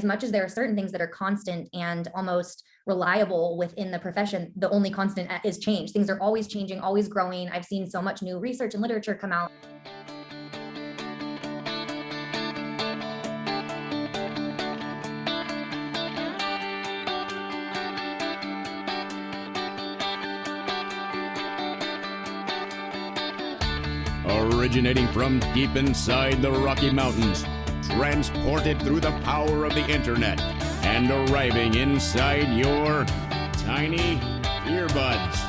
as much as there are certain things that are constant and almost reliable within the profession, the only constant is change. Things are always changing, always growing. I've seen so much new research and literature come out. Originating from deep inside the Rocky Mountains, transported through the power of the internet, and arriving inside your tiny earbuds.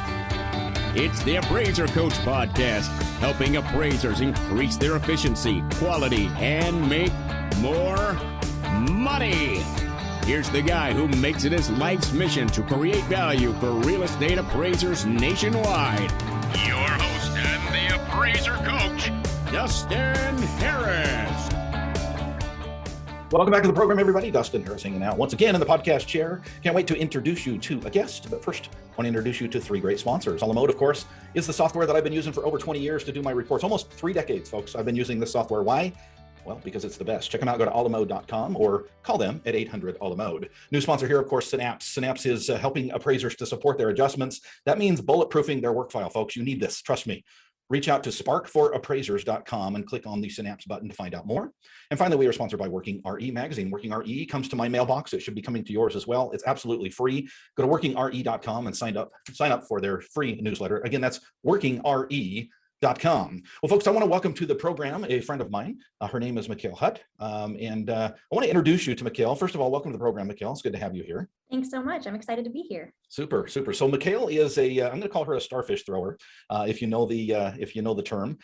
It's the Appraiser Coach Podcast, helping appraisers increase their efficiency, quality, and make more money. Here's the guy who makes it his life's mission to create value for real estate appraisers nationwide. Your host and the Appraiser Coach, Dustin Harris. Welcome back to the program, everybody. Dustin Harris hanging out once again in the podcast chair. Can't wait to introduce you to a guest, but first, I want to introduce you to three great sponsors. Alamode, of course, is the software that I've been using for over 20 years to do my reports. Almost 3 decades, folks. I've been using this software. Why? Well, because it's the best. Check them out. Go to alamode.com or call them at 800-ALAMODE. New sponsor here, of course, SYNAPSE. SYNAPSE is helping appraisers to support their adjustments. That means bulletproofing their work file, folks. You need this. Trust me. Reach out to sparkforappraisers.com and click on the SYNAPSE button to find out more. And finally, we are sponsored by Working RE magazine. Working RE comes to my mailbox. It should be coming to yours as well. It's absolutely free. Go to workingre.com and sign up for their free newsletter. Again, that's workingre.com. Well, folks, I want to welcome to the program a friend of mine. Her name is Mikhail Hutt. I want to introduce you to Mikhail. First of all, welcome to the program, Mikhail. It's good to have you here. Thanks so much. I'm excited to be here. Super, super. So Mikhail is I'm going to call her a starfish thrower. If you know the term,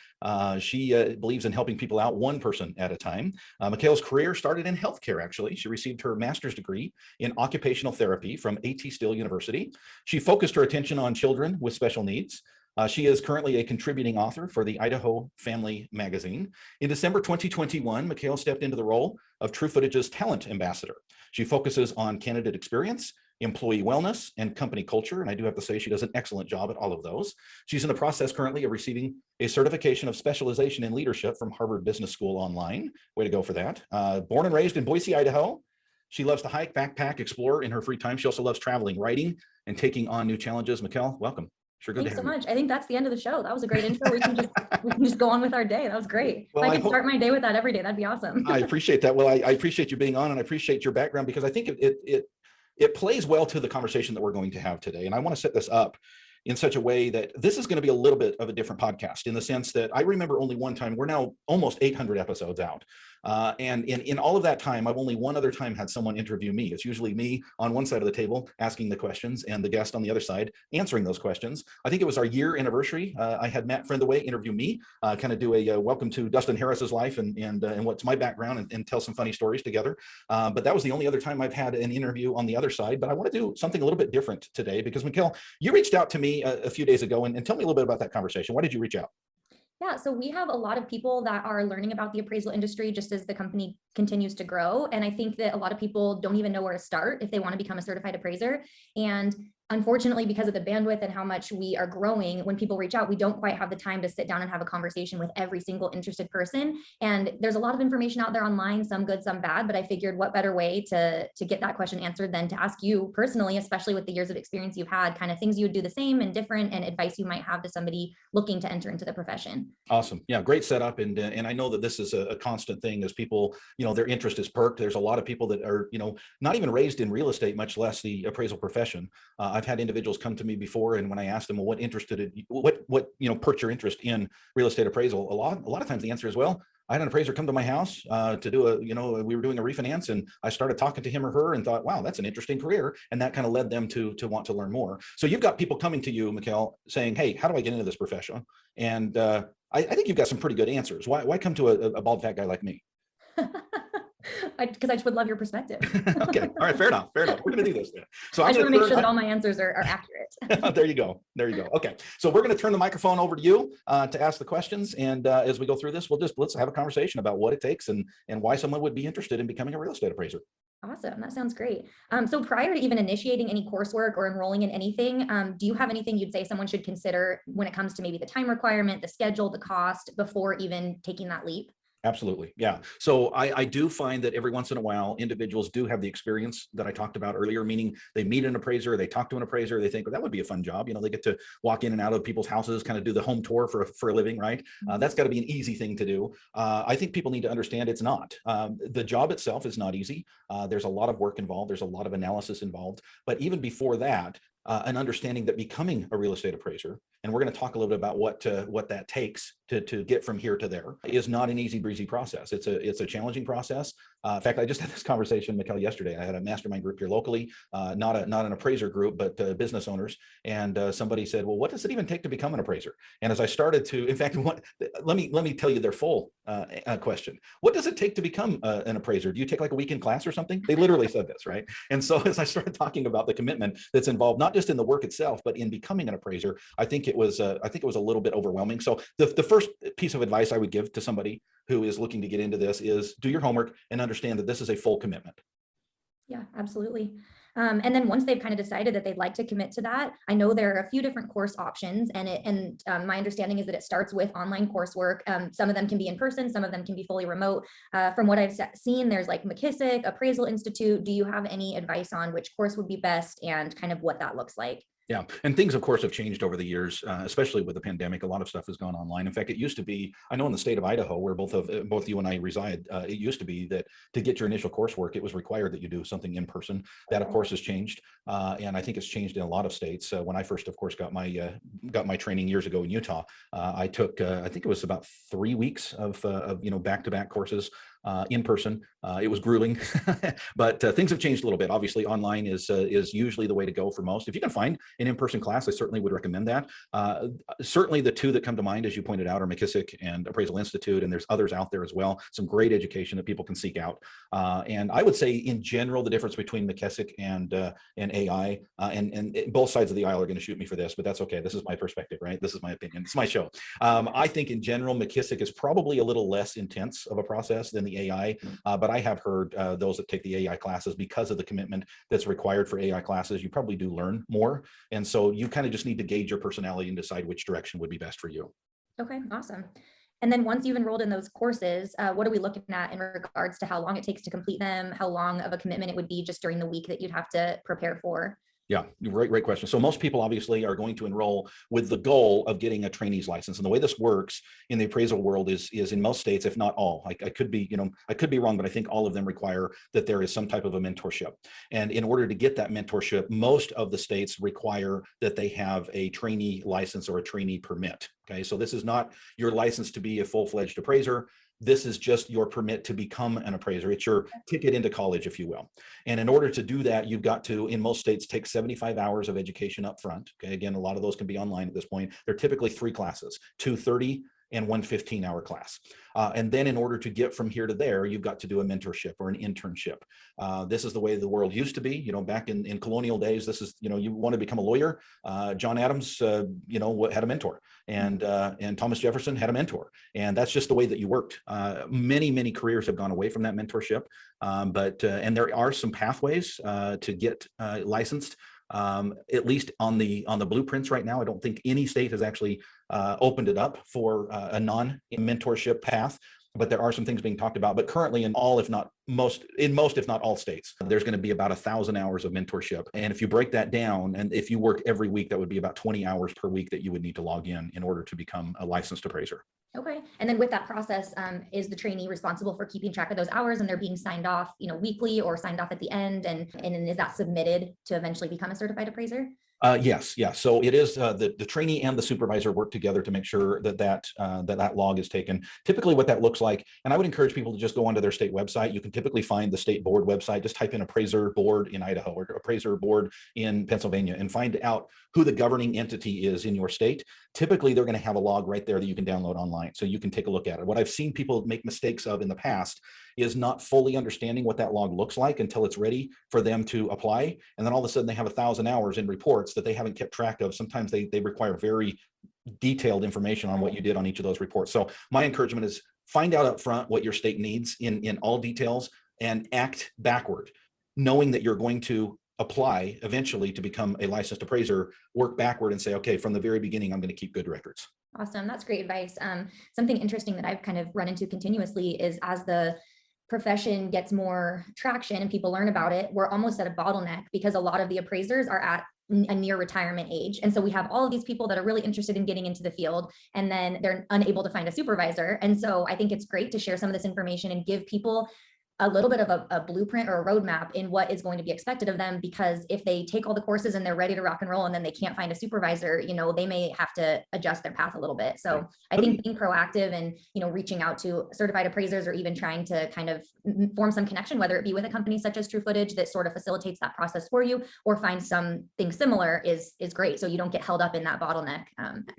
she believes in helping people out one person at a time. Mikhail's career started in healthcare, actually. She received her master's degree in occupational therapy from A.T. Still University. She focused her attention on children with special needs. She is currently a contributing author for the Idaho Family Magazine. In December 2021, Mikhail stepped into the role of True Footage's talent ambassador. She focuses on candidate experience, employee wellness, and company culture. And I do have to say she does an excellent job at all of those. She's in the process currently of receiving a certification of specialization in leadership from Harvard Business School online. Way to go for that. Born and raised in Boise, Idaho. She loves to hike, backpack, explore in her free time. She also loves traveling, writing, and taking on new challenges. Mikhail, welcome. Sure, good. Thanks so much. I think that's the end of the show. That was a great intro. We can just go on with our day. That was great. Well, I could start my day with that every day. That'd be awesome. I appreciate that. Well, I appreciate you being on, and I appreciate your background because I think it plays well to the conversation that we're going to have today. And I want to set this up in such a way that this is going to be a little bit of a different podcast in the sense that I remember only one time. We're now almost 800 episodes out. And in all of that time, I've only one other time had someone interview me. It's usually me on one side of the table asking the questions and the guest on the other side answering those questions. I think it was our year anniversary. I had Matt Friendaway interview me, kind of do a welcome to Dustin Harris's life and what's my background and tell some funny stories together. But that was the only other time I've had an interview on the other side. But I want to do something a little bit different today because Mikhail, you reached out to me a few days ago and tell me a little bit about that conversation. Why did you reach out? Yeah, so we have a lot of people that are learning about the appraisal industry just as the company continues to grow. And I think that a lot of people don't even know where to start if they want to become a certified appraiser. And unfortunately, because of the bandwidth and how much we are growing, when people reach out, we don't quite have the time to sit down and have a conversation with every single interested person. And there's a lot of information out there online, some good, some bad, but I figured what better way to get that question answered than to ask you personally, especially with the years of experience you've had, kind of things you would do the same and different and advice you might have to somebody looking to enter into the profession. Awesome. Yeah, great setup. And I know that this is a constant thing as people, their interest is perked. There's a lot of people that are, not even raised in real estate, much less the appraisal profession. I've had individuals come to me before, and when I asked them, well, what perked your interest in real estate appraisal, a lot of times the answer is, well, I had an appraiser come to my house to do we were doing a refinance, and I started talking to him or her and thought, wow, that's an interesting career. And that kind of led them to want to learn more. So you've got people coming to you, Mikhail, saying, hey, how do I get into this profession? And I think you've got some pretty good answers. Why come to a bald fat guy like me? Because I just would love your perspective. Okay. All right. Fair enough. We're going to do this then. So I just want to make sure that all my answers are accurate. There you go. Okay. So we're going to turn the microphone over to you to ask the questions. And as we go through this, let's have a conversation about what it takes and why someone would be interested in becoming a real estate appraiser. Awesome. That sounds great. So prior to even initiating any coursework or enrolling in anything, do you have anything you'd say someone should consider when it comes to maybe the time requirement, the schedule, the cost before even taking that leap? Absolutely. Yeah. So I do find that every once in a while, individuals do have the experience that I talked about earlier, meaning they meet an appraiser, they talk to an appraiser, they think, well, that would be a fun job. You know, they get to walk in and out of people's houses, kind of do the home tour for a living, right? That's got to be an easy thing to do. I think people need to understand it's not. The job itself is not easy. There's a lot of work involved. There's a lot of analysis involved. But even before that, an understanding that becoming a real estate appraiser, and we're going to talk a little bit about what that takes to get from here to there, is not an easy breezy process. It's a challenging process. In fact, I just had this conversation, Mikkel, yesterday. I had a mastermind group here locally, not an appraiser group, but business owners. And somebody said, well, what does it even take to become an appraiser? And as I started to, in fact, let me tell you their full question. What does it take to become an appraiser? Do you take like a weekend class or something? They literally said this, right? And so as I started talking about the commitment that's involved, not just in the work itself, but in becoming an appraiser, I think it was a little bit overwhelming. So the first piece of advice I would give to somebody who is looking to get into this is do your homework and understand that this is a full commitment. Yeah, absolutely. And then once they've kind of decided that they'd like to commit to that, I know there are a few different course options, and my understanding is that it starts with online coursework. Some of them can be in person, some of them can be fully remote. From what I've seen, there's like McKissick, Appraisal Institute. Do you have any advice on which course would be best and kind of what that looks like? Yeah. And things, of course, have changed over the years, especially with the pandemic. A lot of stuff has gone online. In fact, it used to be, I know in the state of Idaho, where both you and I reside, it used to be that to get your initial coursework, it was required that you do something in person. That, of course, has changed. And I think it's changed in a lot of states. When I first, of course, got my training years ago in Utah, I took, I think it was about 3 weeks of back-to-back courses in person. It was grueling, but things have changed a little bit. Obviously, online is usually the way to go for most. If you can find an in-person class, I certainly would recommend that. Certainly the two that come to mind, as you pointed out, are McKissick and Appraisal Institute, and there's others out there as well. Some great education that people can seek out. And I would say in general, the difference between McKissick and AI, and both sides of the aisle are going to shoot me for this, but that's okay. This is my perspective, right? This is my opinion. It's my show. I think in general, McKissick is probably a little less intense of a process than the AI, but I have heard those that take the AI classes, because of the commitment that's required for AI classes, you probably do learn more. And so you kind of just need to gauge your personality and decide which direction would be best for you. Okay, awesome. And then once you've enrolled in those courses, what are we looking at in regards to how long it takes to complete them, how long of a commitment it would be just during the week that you'd have to prepare for? Yeah, great question. So most people obviously are going to enroll with the goal of getting a trainee's license. And the way this works in the appraisal world is in most states, if not all, I could be wrong, but I think all of them require that there is some type of a mentorship. And in order to get that mentorship, most of the states require that they have a trainee license or a trainee permit. Okay, so this is not your license to be a full-fledged appraiser. This is just your permit to become an appraiser. It's your ticket into college, if you will. And in order to do that, you've got to, in most states, take 75 hours of education up front. Okay, again, a lot of those can be online at this point. They're typically 3 classes, 2 30 and 1 15-hour class. And then in order to get from here to there, you've got to do a mentorship or an internship. This is the way the world used to be. Back in colonial days, this is, you want to become a lawyer. John Adams, had a mentor, and Thomas Jefferson had a mentor. And that's just the way that you worked. Many careers have gone away from that mentorship. And there are some pathways to get licensed. At least on the blueprints right now. I don't think any state has actually opened it up for a non-mentorship path, but there are some things being talked about. But currently in most, if not all states, there's going to be about 1,000 hours of mentorship. And if you break that down, and if you work every week, that would be about 20 hours per week that you would need to log in order to become a licensed appraiser. Okay. And then with that process, is the trainee responsible for keeping track of those hours, and they're being signed off, weekly or signed off at the end? And then is that submitted to eventually become a certified appraiser? Yes. So it is the trainee and the supervisor work together to make sure that log is taken. Typically what that looks like, and I would encourage people to just go onto their state website. You can typically find the state board website. Just type in appraiser board in Idaho or appraiser board in Pennsylvania and find out who the governing entity is in your state. Typically they're going to have a log right there that you can download online, so you can take a look at it. What I've seen people make mistakes of in the past is not fully understanding what that log looks like until it's ready for them to apply. And then all of a sudden they have 1,000 hours in reports that they haven't kept track of. Sometimes they require very detailed information on what you did on each of those reports. So my encouragement is find out up front what your state needs in all details and act backward, knowing that you're going to apply eventually to become a licensed appraiser. Work backward and say, okay, from the very beginning, I'm going to keep good records. Awesome. That's great advice. Something interesting that I've kind of run into continuously is as the profession gets more traction and people learn about it, we're almost at a bottleneck because a lot of the appraisers are at a near retirement age. And so we have all of these people that are really interested in getting into the field, and then they're unable to find a supervisor. And so I think it's great to share some of this information and give people a little bit of a blueprint or a roadmap in what is going to be expected of them, because if they take all the courses and they're ready to rock and roll and then they can't find a supervisor, they may have to adjust their path a little bit. So I think being proactive and, reaching out to certified appraisers or even trying to kind of form some connection, whether it be with a company such as True Footage that sort of facilitates that process for you, or find something similar is great. So you don't get held up in that bottleneck.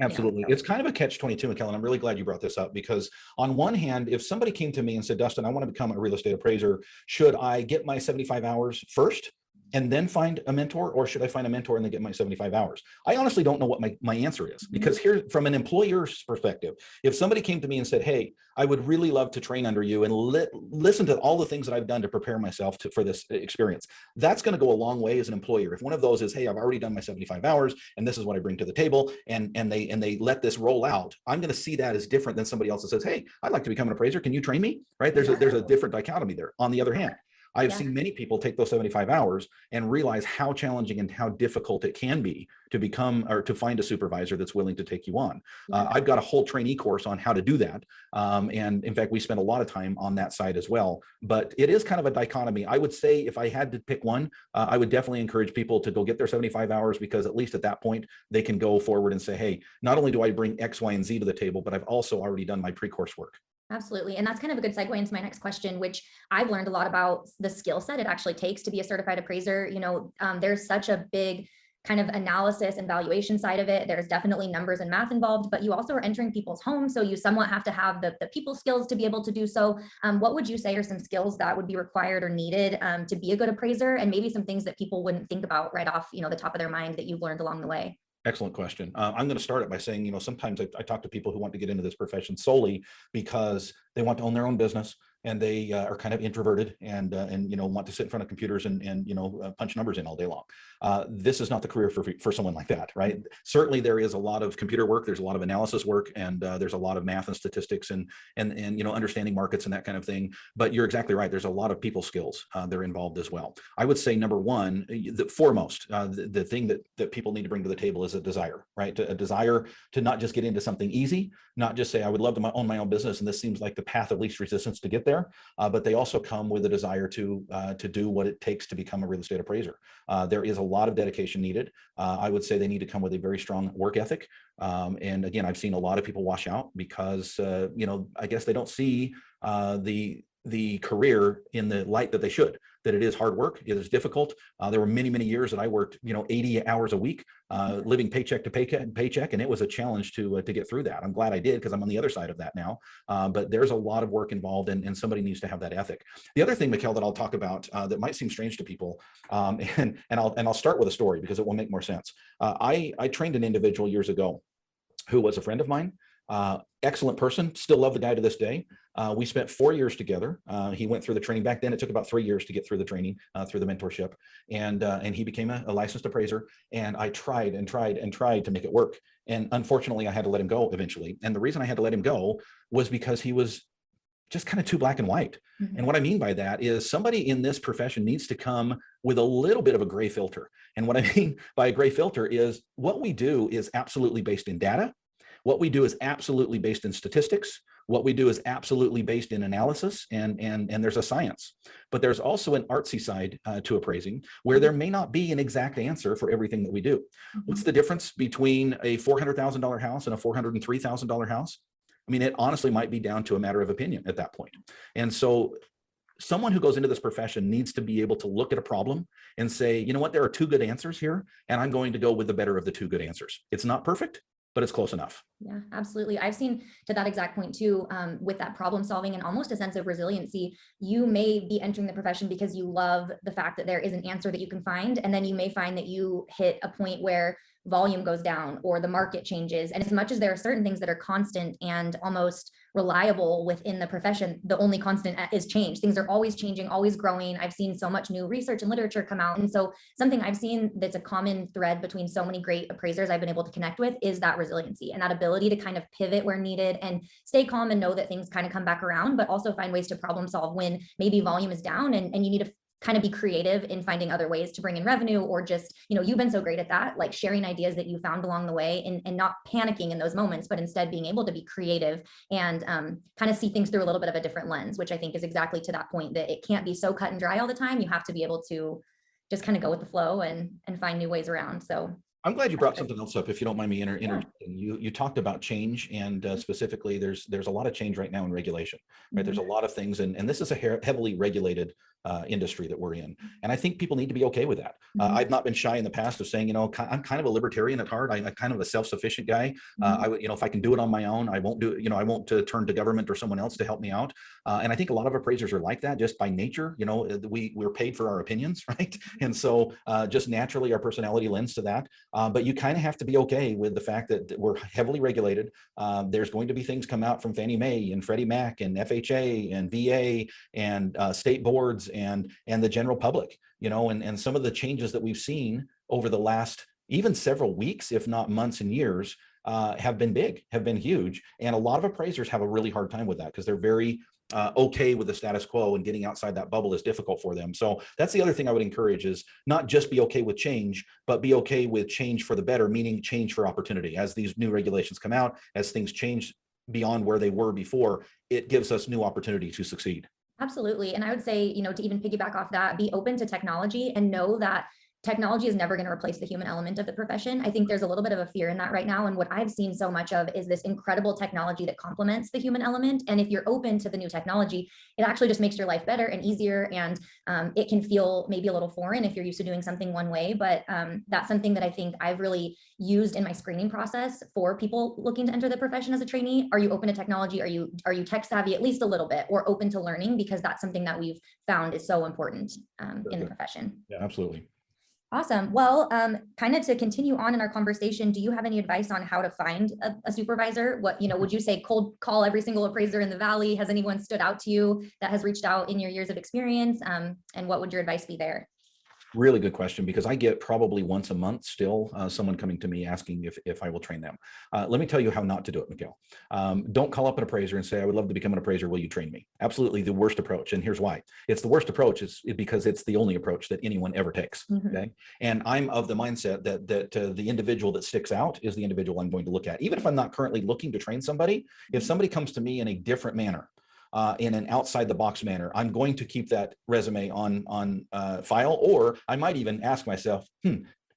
Absolutely. It's kind of a catch-22, McKellen. I'm really glad you brought this up, because on one hand, if somebody came to me and said, Dustin, I want to become a real estate appraiser, should I get my 75 hours first and then find a mentor, or should I find a mentor and then get my 75 hours? I honestly don't know what my answer is, because here, from an employer's perspective, if somebody came to me and said, hey, I would really love to train under you and listen to all the things that I've done to prepare myself for this experience, that's going to go a long way as an employer. If one of those is, hey, I've already done my 75 hours and this is what I bring to the table, and they let this roll out, I'm going to see that as different than somebody else that says, hey, I'd like to become an appraiser. Can you train me? Right? There's a different dichotomy there. On the other hand, I've seen many people take those 75 hours and realize how challenging and how difficult it can be to become or to find a supervisor that's willing to take you on. I've got a whole trainee course on how to do that. And in fact, we spend a lot of time on that side as well. But it is kind of a dichotomy. I would say if I had to pick one, I would definitely encourage people to go get their 75 hours, because at least at that point, they can go forward and say, hey, not only do I bring X, Y, and Z to the table, but I've also already done my pre-course work. Absolutely. And that's kind of a good segue into my next question, which I've learned a lot about the skill set it actually takes to be a certified appraiser. There's such a big kind of analysis and valuation side of it. There's definitely numbers and math involved, but you also are entering people's homes. So you somewhat have to have the people skills to be able to do so. What would you say are some skills that would be required or needed to be a good appraiser, and maybe some things that people wouldn't think about right off, the top of their mind that you've learned along the way? Excellent question. I'm going to start it by saying, sometimes I talk to people who want to get into this profession solely because they want to own their own business, and they are kind of introverted and want to sit in front of computers and punch numbers in all day long. This is not the career for someone like that, right? Certainly there is a lot of computer work, there's a lot of analysis work, and there's a lot of math and statistics and understanding markets and that kind of thing. But you're exactly right. There's a lot of people skills that are involved as well. I would say number one, the foremost, the thing that people need to bring to the table is a desire, right? A desire to not just get into something easy, not just say, I would love to own my own business, and this seems like the path of least resistance to get there. But they also come with a desire to do what it takes to become a real estate appraiser. There is a lot of dedication needed. I would say they need to come with a very strong work ethic. And again, I've seen a lot of people wash out because, I guess they don't see the career in the light that they should, that it is hard work, it is difficult. There were many, many years that I worked, 80 hours a week, living paycheck to paycheck, and it was a challenge to get through that. I'm glad I did, because I'm on the other side of that now. But there's a lot of work involved, and somebody needs to have that ethic. The other thing, Mikkel, that I'll talk about that might seem strange to people, and I'll start with a story because it will make more sense. I trained an individual years ago who was a friend of mine. Excellent person, still love the guy to this day. We spent 4 years together. He went through the training. Back then it took about 3 years to get through the training, through the mentorship, and he became a licensed appraiser. And I tried to make it work, and unfortunately I had to let him go eventually. And the reason I had to let him go was because he was just kind of too black and white. And what I mean by that is somebody in this profession needs to come with a little bit of a gray filter. And what I mean by a gray filter is what we do is absolutely based in data. What we do is absolutely based in statistics. What we do is absolutely based in analysis, and there's a science. But there's also an artsy side to appraising, where there may not be an exact answer for everything that we do. What's the difference between a $400,000 house and a $403,000 house? I mean, it honestly might be down to a matter of opinion at that point. And so someone who goes into this profession needs to be able to look at a problem and say, you know what, there are two good answers here, and I'm going to go with the better of the two good answers. It's not perfect, but it's close enough. Yeah, absolutely. I've seen to that exact point too, with that problem solving and almost a sense of resiliency. You may be entering the profession because you love the fact that there is an answer that you can find. And then you may find that you hit a point where volume goes down or the market changes. And as much as there are certain things that are constant and almost reliable within the profession, the only constant is change. Things are always changing, always growing. I've seen so much new research and literature come out. And so something I've seen that's a common thread between so many great appraisers I've been able to connect with is that resiliency and that ability to kind of pivot where needed and stay calm and know that things kind of come back around, but also find ways to problem solve when maybe volume is down and you need to kind of be creative in finding other ways to bring in revenue, or just, you've been so great at that, like sharing ideas that you found along the way and not panicking in those moments, but instead being able to be creative and kind of see things through a little bit of a different lens, which I think is exactly to that point, that it can't be so cut and dry all the time. You have to be able to just kind of go with the flow and find new ways around. So I'm glad you brought something else up, if you don't mind me interjecting. You talked about change, and specifically there's a lot of change right now in regulation, right? There's a lot of things, and this is a heavily regulated industry that we're in. And I think people need to be okay with that. I've not been shy in the past of saying, I'm kind of a libertarian at heart. I'm kind of a self-sufficient guy. I would, if I can do it on my own, I won't do it. I won't turn to government or someone else to help me out. And I think a lot of appraisers are like that just by nature. We're paid for our opinions, right? And so just naturally our personality lends to that. But you kind of have to be okay with the fact that we're heavily regulated. There's going to be things come out from Fannie Mae and Freddie Mac and FHA and VA and state boards and the general public, and some of the changes that we've seen over the last even several weeks, if not months and years, have been big, have been huge. And a lot of appraisers have a really hard time with that because they're very okay with the status quo, and getting outside that bubble is difficult for them. So that's the other thing I would encourage, is not just be okay with change, but be okay with change for the better, meaning change for opportunity. As these new regulations come out, as things change beyond where they were before, it gives us new opportunity to succeed. Absolutely. And I would say, to even piggyback off that, be open to technology and know that technology is never going to replace the human element of the profession. I think there's a little bit of a fear in that right now. And what I've seen so much of is this incredible technology that complements the human element. And if you're open to the new technology, it actually just makes your life better and easier. And it can feel maybe a little foreign if you're used to doing something one way. But that's something that I think I've really used in my screening process for people looking to enter the profession as a trainee. Are you open to technology? Are you tech savvy at least a little bit, or open to learning? Because that's something that we've found is so important in the profession. Yeah, absolutely. Awesome. Well, kind of to continue on in our conversation, do you have any advice on how to find a supervisor? What, would you say cold call every single appraiser in the Valley? Has anyone stood out to you that has reached out in your years of experience? And what would your advice be there? Really good question, because I get probably once a month still someone coming to me asking if I will train them. Let me tell you how not to do it, Mikhail. Don't call up an appraiser and say, I would love to become an appraiser. Will you train me? Absolutely the worst approach. And here's why. It's the worst approach is because it's the only approach that anyone ever takes. Okay. And I'm of the mindset that the individual that sticks out is the individual I'm going to look at. Even if I'm not currently looking to train somebody, if somebody comes to me in a different manner, in an outside the box manner, I'm going to keep that resume on file, or I might even ask myself,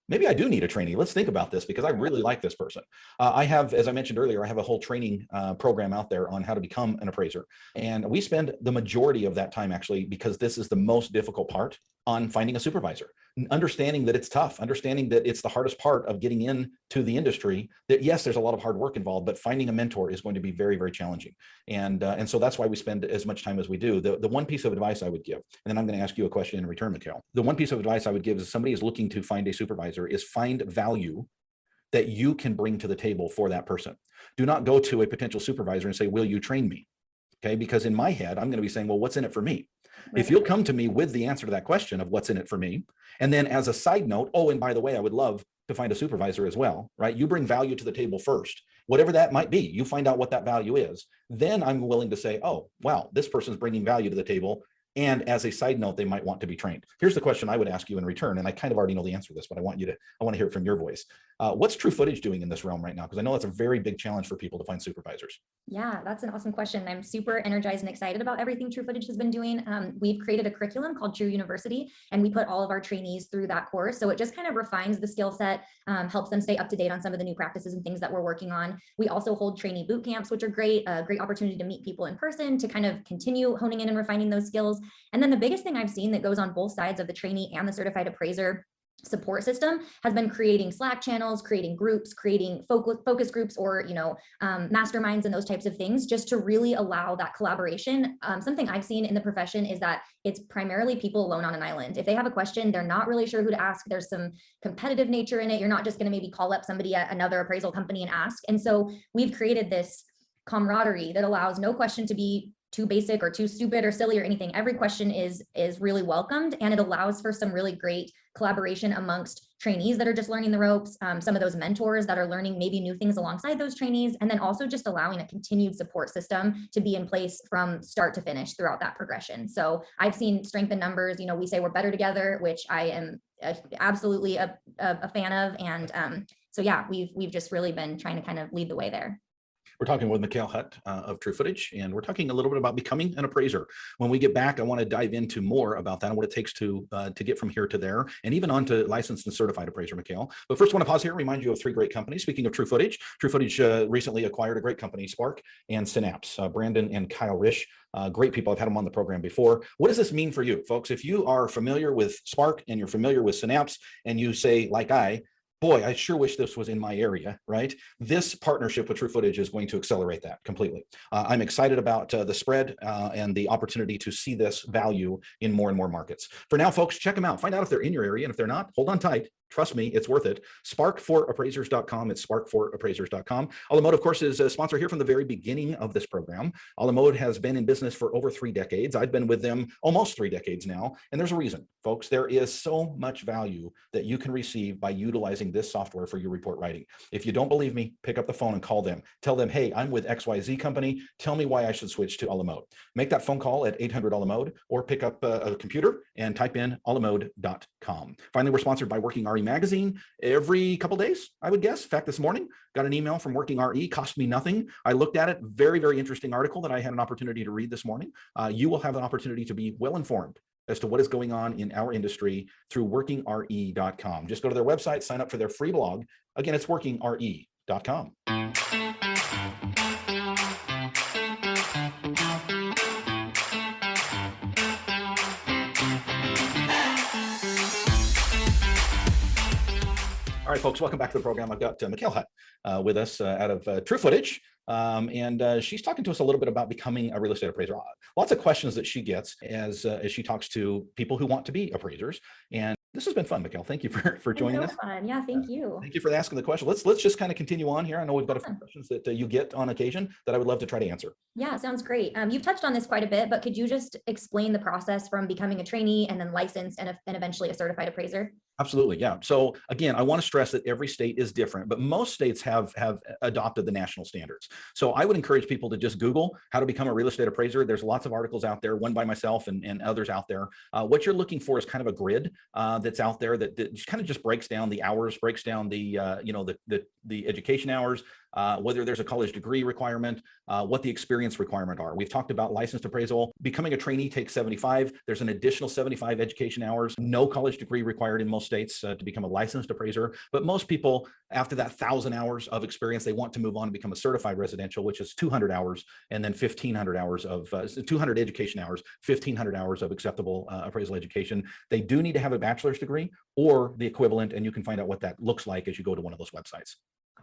maybe I do need a trainee. Let's think about this, because I really like this person. I have, as I mentioned earlier, I have a whole training program out there on how to become an appraiser. And we spend the majority of that time, actually, because this is the most difficult part, on finding a supervisor, understanding that it's tough, understanding that it's the hardest part of getting into the industry, that yes, there's a lot of hard work involved, but finding a mentor is going to be very, very challenging. And so that's why we spend as much time as we do. The one piece of advice I would give, and then I'm going to ask you a question in return, Mikhail. The one piece of advice I would give is, somebody is looking to find a supervisor, is find value that you can bring to the table for that person. Do not go to a potential supervisor and say, will you train me? Okay, because in my head, I'm going to be saying, well, what's in it for me? Right. If you'll come to me with the answer to that question of what's in it for me, and then as a side note, oh, and by the way, I would love to find a supervisor as well, right? You bring value to the table first, whatever that might be. You find out what that value is. Then I'm willing to say, oh, wow, this person's bringing value to the table. And as a side note, they might want to be trained. Here's the question I would ask you in return. And I kind of already know the answer to this, but I want to hear it from your voice. What's True Footage doing in this realm right now? Because I know that's a very big challenge for people to find supervisors. Yeah, that's an awesome question. I'm super energized and excited about everything True Footage has been doing. We've created a curriculum called True University, and we put all of our trainees through that course. So it just kind of refines the skill set, helps them stay up to date on some of the new practices and things that we're working on. We also hold trainee boot camps, which are great, a great opportunity to meet people in person, to kind of continue honing in and refining those skills. And then the biggest thing I've seen that goes on both sides of the trainee and the certified appraiser support system has been creating Slack channels, creating groups, creating focus groups, or masterminds and those types of things, just to really allow that collaboration. Something I've seen in the profession is that it's primarily people alone on an island. If they have a question, they're not really sure who to ask. There's some competitive nature in it. You're not just going to maybe call up somebody at another appraisal company and ask. And so we've created this camaraderie that allows no question to be too basic or too stupid or silly or anything. Every question is really welcomed, and it allows for some really great collaboration amongst trainees that are just learning the ropes, some of those mentors that are learning maybe new things alongside those trainees, and then also just allowing a continued support system to be in place from start to finish throughout that progression. So I've seen strength in numbers. You know, we say we're better together, which I am absolutely a fan of. And so yeah, we've just really been trying to kind of lead the way there. We're talking with Mikhail Hutt of True Footage, and we're talking a little bit about becoming an appraiser. When we get back, I want to dive into more about that and what it takes to get from here to there, and even on to licensed and certified appraiser, Mikhail. But first, I want to pause here and remind you of three great companies. Speaking of True Footage recently acquired a great company, Spark and Synapse. Brandon and Kyle Risch, great people. I've had them on the program before. What does this mean for you, folks? If you are familiar with Spark and you're familiar with Synapse, and you say, like boy, I sure wish this was in my area, right? This partnership with True Footage is going to accelerate that completely. I'm excited about the spread and the opportunity to see this value in more and more markets. For now, folks, check them out. Find out if they're in your area, and if they're not, hold on tight. Trust me, it's worth it. Spark4appraisers.com. It's spark4appraisers.com. Alamode, of course, is a sponsor here from the very beginning of this program. Alamode has been in business for over 3 decades. I've been with them almost 3 decades now. And there's a reason, folks. There is so much value that you can receive by utilizing this software for your report writing. If you don't believe me, pick up the phone and call them. Tell them, hey, I'm with XYZ company. Tell me why I should switch to Alamode. Make that phone call at 800 Alamode, or pick up a computer and type in alamode.com. Finally, we're sponsored by Working RE magazine every couple days, I would guess. In fact, this morning, got an email from Working RE, cost me nothing. I looked at it, very, very interesting article that I had an opportunity to read this morning. You will have an opportunity to be well informed as to what is going on in our industry through workingre.com. Just go to their website, sign up for their free blog. Again, it's workingre.com. All right, folks, welcome back to the program. I've got Mikhail Hutt with us out of True Footage. And she's talking to us a little bit about becoming a real estate appraiser. Lots of questions that she gets as she talks to people who want to be appraisers. And this has been fun, Mikhail. Thank you for joining us. Fun. Yeah, thank you. Thank you for asking the question. Let's just kind of continue on here. I know we've got a few questions that you get on occasion that I would love to try to answer. Yeah, sounds great. You've touched on this quite a bit, but could you just explain the process from becoming a trainee and then licensed and eventually a certified appraiser? Absolutely. Yeah. So again, I want to stress that every state is different, but most states have adopted the national standards. So I would encourage people to just Google how to become a real estate appraiser. There's lots of articles out there, one by myself and others out there. What you're looking for is kind of a grid that's out there that kind of just breaks down the hours, breaks down the education hours, whether there's a college degree requirement, what the experience requirement are. We've talked about licensed appraisal. Becoming a trainee takes 75. There's an additional 75 education hours. No college degree required in most states to become a licensed appraiser. But most people, after that 1,000 hours of experience, they want to move on and become a certified residential, which is 200 hours, and then 1,500 hours of 200 education hours, 1,500 hours of acceptable appraisal education. They do need to have a bachelor's degree or the equivalent, and you can find out what that looks like as you go to one of those websites.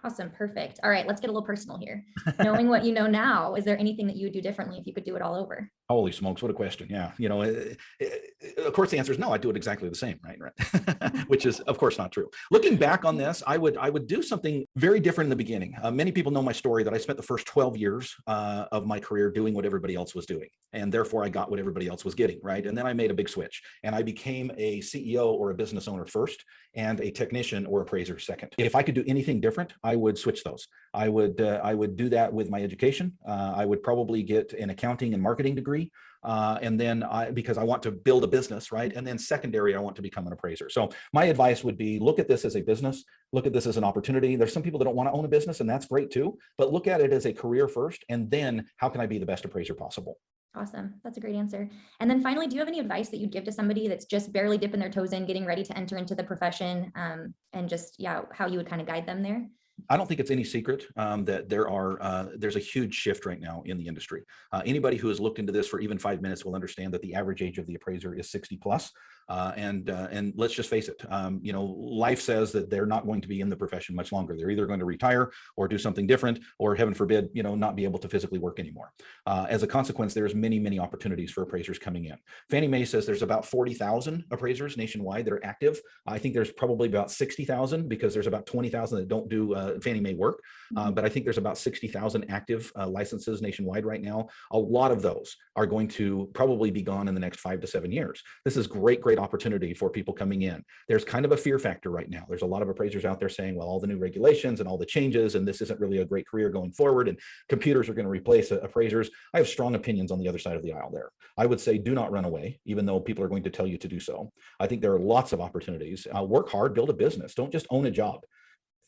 Awesome. Perfect. All right, let's get a little personal here. Knowing what you know now, is there anything that you would do differently if you could do it all over? Holy smokes, what a question. Yeah. Of course, the answer is no, I'd do it exactly the same, right? Which is, of course, not true. Looking back on this, I would do something very different in the beginning. Many people know my story that I spent the first 12 years of my career doing what everybody else was doing. And therefore, I got what everybody else was getting, right? And then I made a big switch. And I became a CEO or a business owner first, and a technician or appraiser second. If I could do anything different, I would switch those. I would do that with my education. I would probably get an accounting and marketing degree. And then because I want to build a business, right? And then secondary, I want to become an appraiser. So my advice would be, look at this as a business, look at this as an opportunity. There's some people that don't want to own a business, and that's great too, but look at it as a career first, and then how can I be the best appraiser possible? Awesome. That's a great answer. And then finally, do you have any advice that you'd give to somebody that's just barely dipping their toes in, getting ready to enter into the profession, and just, how you would kind of guide them there? I don't think it's any secret that there's a huge shift right now in the industry. Anybody who has looked into this for even 5 minutes will understand that the average age of the appraiser is 60 plus. And let's just face it, life says that they're not going to be in the profession much longer. They're either going to retire or do something different, or heaven forbid, not be able to physically work anymore. As a consequence, there's many, many opportunities for appraisers coming in. Fannie Mae says there's about 40,000 appraisers nationwide that are active. I think there's probably about 60,000 because there's about 20,000 that don't do Fannie Mae work. But I think there's about 60,000 active licenses nationwide right now. A lot of those are going to probably be gone in the next 5 to 7 years. This is great opportunity for people coming in. There's kind of a fear factor right now. There's a lot of appraisers out there saying, well, all the new regulations and all the changes, and this isn't really a great career going forward, and computers are going to replace appraisers. I have strong opinions on the other side of the aisle there. I would say do not run away, even though people are going to tell you to do so. I think there are lots of opportunities. Work hard, build a business. Don't just own a job.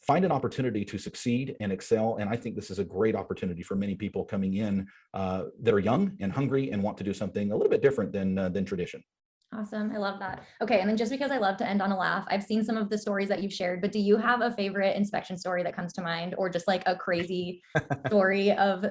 Find an opportunity to succeed and excel. And I think this is a great opportunity for many people coming in that are young and hungry and want to do something a little bit different than tradition. Awesome. I love that. Okay. And then just because I love to end on a laugh, I've seen some of the stories that you've shared, but do you have a favorite inspection story that comes to mind, or just like a crazy story of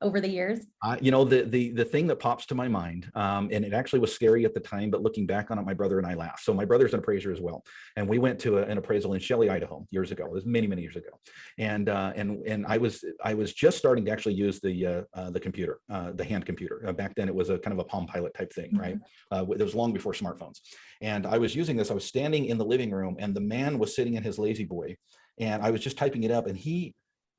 over the years? The thing that pops to my mind, and it actually was scary at the time, but looking back on it, my brother and I laughed. So my brother's an appraiser as well. And we went to an appraisal in Shelley, Idaho years ago. It was many, many years ago. And I was just starting to actually use the computer, the hand computer. Back then it was a kind of a Palm Pilot type thing, right? It was long before smartphones. And I was using this, I was standing in the living room, and the man was sitting in his lazy boy, and I was just typing it up, and he,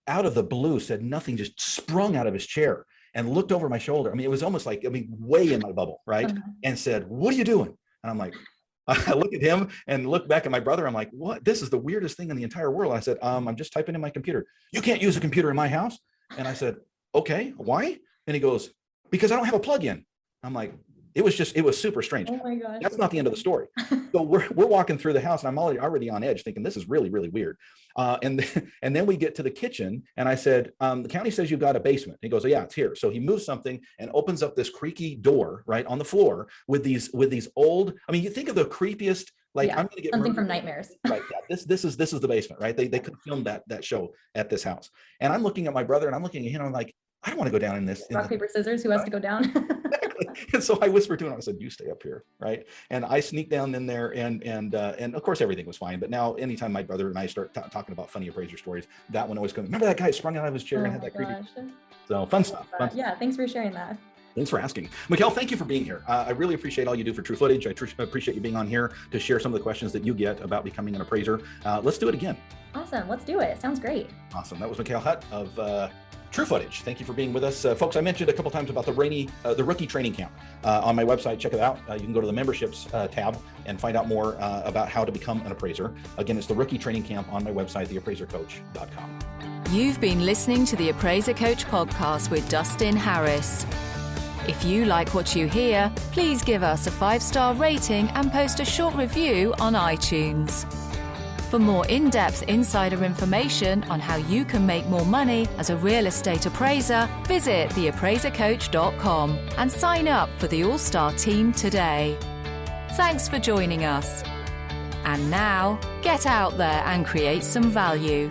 out of the blue, said nothing, just sprung out of his chair and looked over my shoulder. I mean, it was almost like, way in my bubble, right? And said, "What are you doing?" And I'm like, I look at him and look back at my brother. I'm like, "What? This is the weirdest thing in the entire world." I said, "I'm just typing in my computer." "You can't use a computer in my house." And I said, "Okay, why?" And he goes, "Because I don't have a plug-in." I'm like, it was super strange. Oh my gosh. That's not the end of the story. So we're walking through the house, and I'm already on edge thinking this is really, really weird. And then we get to the kitchen, and I said, "The county says you've got a basement." He goes, "Oh, yeah, it's here." So he moves something and opens up this creaky door right on the floor with these old, you think of the creepiest, like, I'm going to get something from Nightmares. Right. Yeah. This is the basement, right? They could film that show at this house. And I'm looking at my brother, and I'm looking at him, and I'm like, I don't want to go down in this. Rock, paper, scissors, who has to go down? Exactly. And so I whispered to him, I said, "You stay up here," right? And I sneaked down in there, and of course everything was fine. But now anytime my brother and I start talking about funny appraiser stories, that one always comes. Remember that guy sprung out of his chair and had that creepy. So fun stuff. Yeah, thanks for sharing that. Thanks for asking. Mikkel, thank you for being here. I really appreciate all you do for True Footage. I appreciate you being on here to share some of the questions that you get about becoming an appraiser. Let's do it again. Awesome. Let's do it. Sounds great. Awesome. That was Mikkel Hutt of True Footage. Thank you for being with us. Folks, I mentioned a couple times about the rookie training camp on my website. Check it out. You can go to the memberships tab and find out more about how to become an appraiser. Again, it's the rookie training camp on my website, theappraisercoach.com. You've been listening to the Appraiser Coach podcast with Dustin Harris. If you like what you hear, please give us a 5-star rating and post a short review on iTunes. For more in-depth insider information on how you can make more money as a real estate appraiser, visit theappraisercoach.com and sign up for the All-Star team today. Thanks for joining us. And now, get out there and create some value.